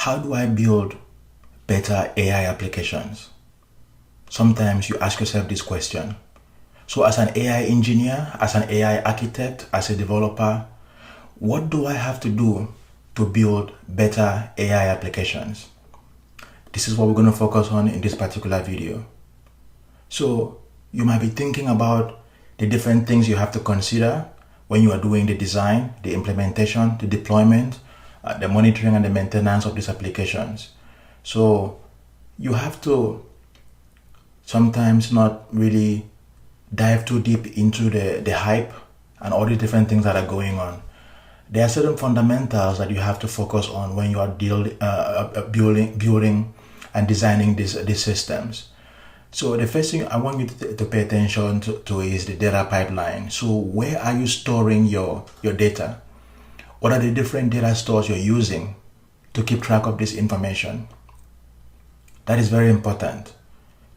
How do I build better AI applications? Sometimes you ask yourself this question. So as an AI engineer, as an AI architect, as a developer, what do I have to do to build better AI applications? This is what we're going to focus on in this particular video. So you might be thinking about the different things you have to consider when you are doing the design, the implementation, the deployment, the monitoring and the maintenance of these applications. So you have to sometimes not really dive too deep into the hype and all the different things that are going on. There are certain fundamentals that you have to focus on when you are building and designing these systems. So the first thing I want you to pay attention to is the data pipeline. So where are you storing your data? What are the different data stores you're using to keep track of this information? That is very important.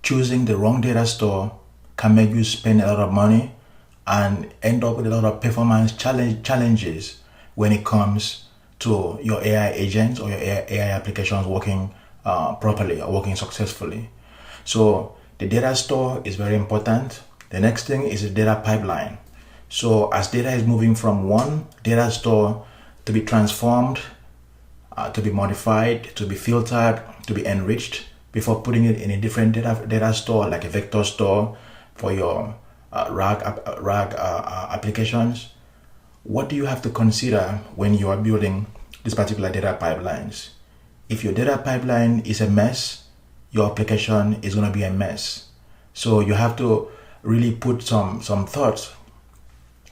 Choosing the wrong data store can make you spend a lot of money and end up with a lot of performance challenges when it comes to your AI agents or your AI applications working properly or working successfully. So the data store is very important. The next thing is the data pipeline. So as data is moving from one data store to be transformed, to be modified, to be filtered, to be enriched before putting it in a different data store, like a vector store for your RAG applications, what do you have to consider when you are building these particular data pipelines? If your data pipeline is a mess, your application is going to be a mess. So you have to really put some thoughts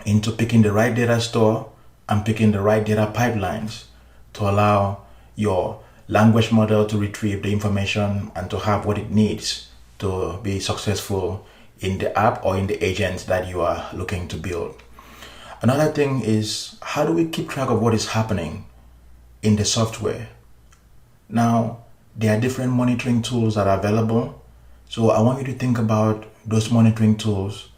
into picking the right data store and picking the right data pipelines to allow your language model to retrieve the information and to have what it needs to be successful in the app or in the agent that you are looking to build. Another thing is, how do we keep track of what is happening in the software? Now, there are different monitoring tools that are available. So I want you to think about those monitoring tools.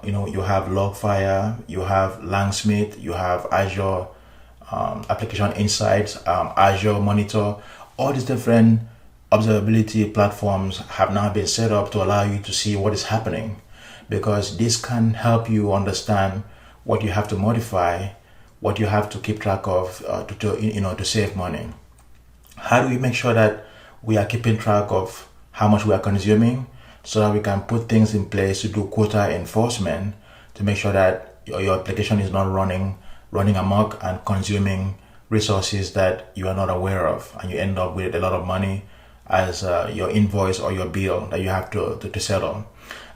You have Logfire, you have Langsmith, you have Azure Application Insights, Azure Monitor. All these different observability platforms have now been set up to allow you to see what is happening, because this can help you understand what you have to modify, what you have to keep track of to save money. How do we make sure that we are keeping track of how much we are consuming so that we can put things in place to do quota enforcement to make sure that your application is not running amok and consuming resources that you are not aware of, and you end up with a lot of money as your invoice or your bill that you have to settle.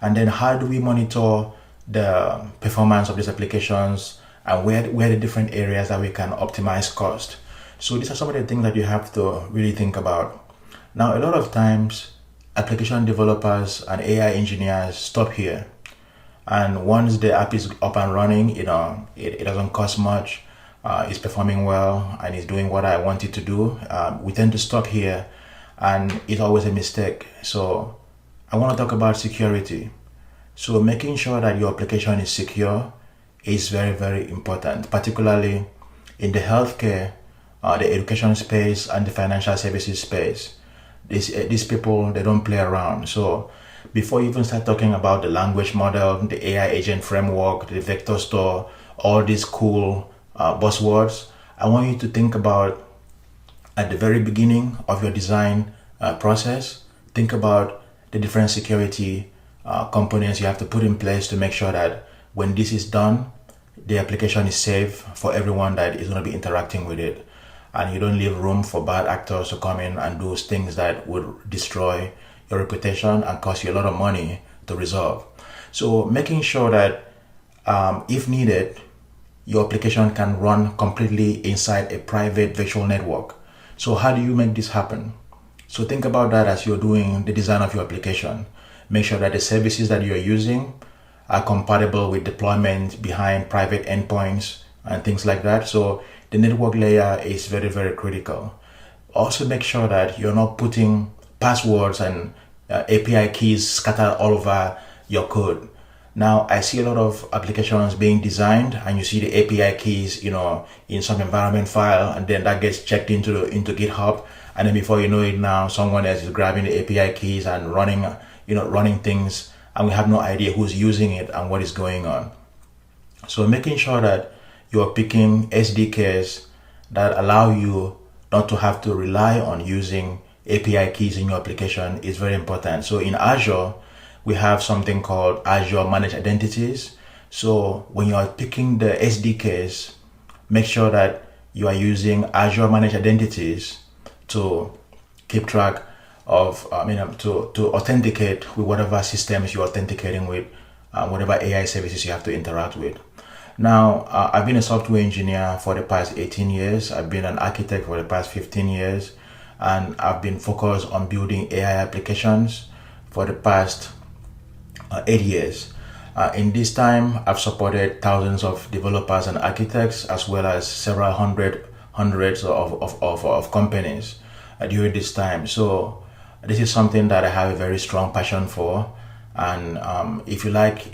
And then how do we monitor the performance of these applications and where the different areas that we can optimize cost? So these are some of the things that you have to really think about. Now, a lot of times application developers and AI engineers stop here, and once the app is up and running, it doesn't cost much, it's performing well, and it's doing what I want it to do. We tend to stop here, and it's always a mistake. So I want to talk about security. So making sure that your application is secure is very, very important, particularly in the healthcare, the education space, and the financial services space. These people, they don't play around. So before you even start talking about the language model, the AI agent framework, the vector store, all these cool buzzwords, I want you to think about, at the very beginning of your design process, think about the different security components you have to put in place to make sure that when this is done, the application is safe for everyone that is going to be interacting with it, and you don't leave room for bad actors to come in and do things that would destroy your reputation and cost you a lot of money to resolve. So making sure that if needed, your application can run completely inside a private virtual network. So how do you make this happen? So think about that as you're doing the design of your application. Make sure that the services that you're using are compatible with deployment behind private endpoints and things like that. So the network layer is very, very critical. Also make sure that you're not putting passwords and API keys scattered all over your code. Now I see a lot of applications being designed, and you see the API keys, in some environment file, and then that gets checked into GitHub, and then before you know it, now someone else is grabbing the API keys and running things, and we have no idea who's using it and what is going on. So making sure that you're picking SDKs that allow you not to have to rely on using API keys in your application is very important. So in Azure, we have something called Azure Managed Identities. So when you are picking the SDKs, make sure that you are using Azure Managed Identities to keep track of, to authenticate with whatever systems you're authenticating with, whatever AI services you have to interact with. Now, I've been a software engineer for the past 18 years. I've been an architect for the past 15 years. And I've been focused on building AI applications for the past 8 years. In this time, I've supported thousands of developers and architects, as well as several hundreds of companies during this time. So this is something that I have a very strong passion for. And if you like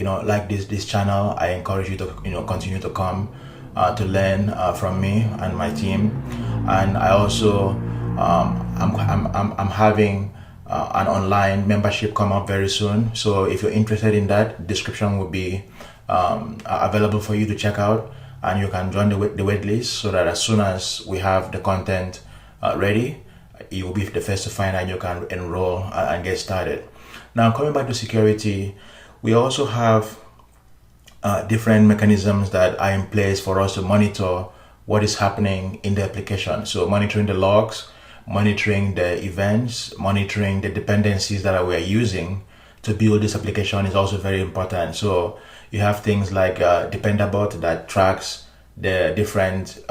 this channel, I encourage you to continue to come to learn from me and my team. And I also I'm having an online membership come up very soon. So if you're interested in that, description will be available for you to check out, and you can join the wait list, so that as soon as we have the content ready, you will be the first to find out. You can enroll and get started. Now, coming back to security, we also have different mechanisms that are in place for us to monitor what is happening in the application. So monitoring the logs, monitoring the events, monitoring the dependencies that we are using to build this application is also very important. So you have things like Dependabot that tracks the different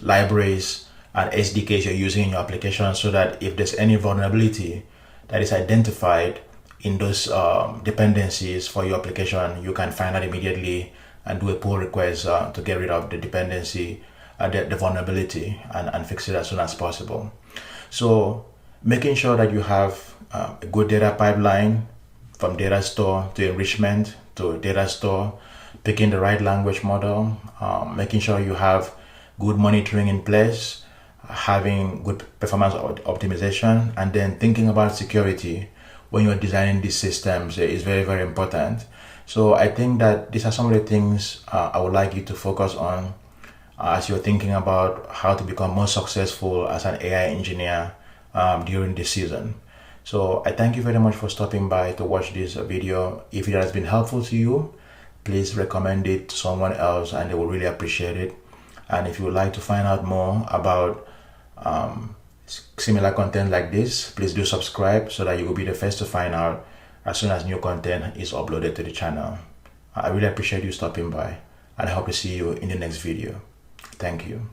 libraries and SDKs you're using in your application, so that if there's any vulnerability that is identified in those dependencies for your application, you can find out immediately and do a pull request to get rid of the dependency, the vulnerability, and fix it as soon as possible. So making sure that you have a good data pipeline from data store to enrichment to data store, picking the right language model, making sure you have good monitoring in place, having good performance optimization, and then thinking about security when you're designing these systems is very, very important. So I think that these are some of the things I would like you to focus on as you're thinking about how to become more successful as an AI engineer during this season. So I thank you very much for stopping by to watch this video. If it has been helpful to you, please recommend it to someone else, and they will really appreciate it. And if you would like to find out more about similar content like this, please do subscribe, so that you will be the first to find out as soon as new content is uploaded to the channel. I really appreciate you stopping by, and I hope to see you in the next video. Thank you.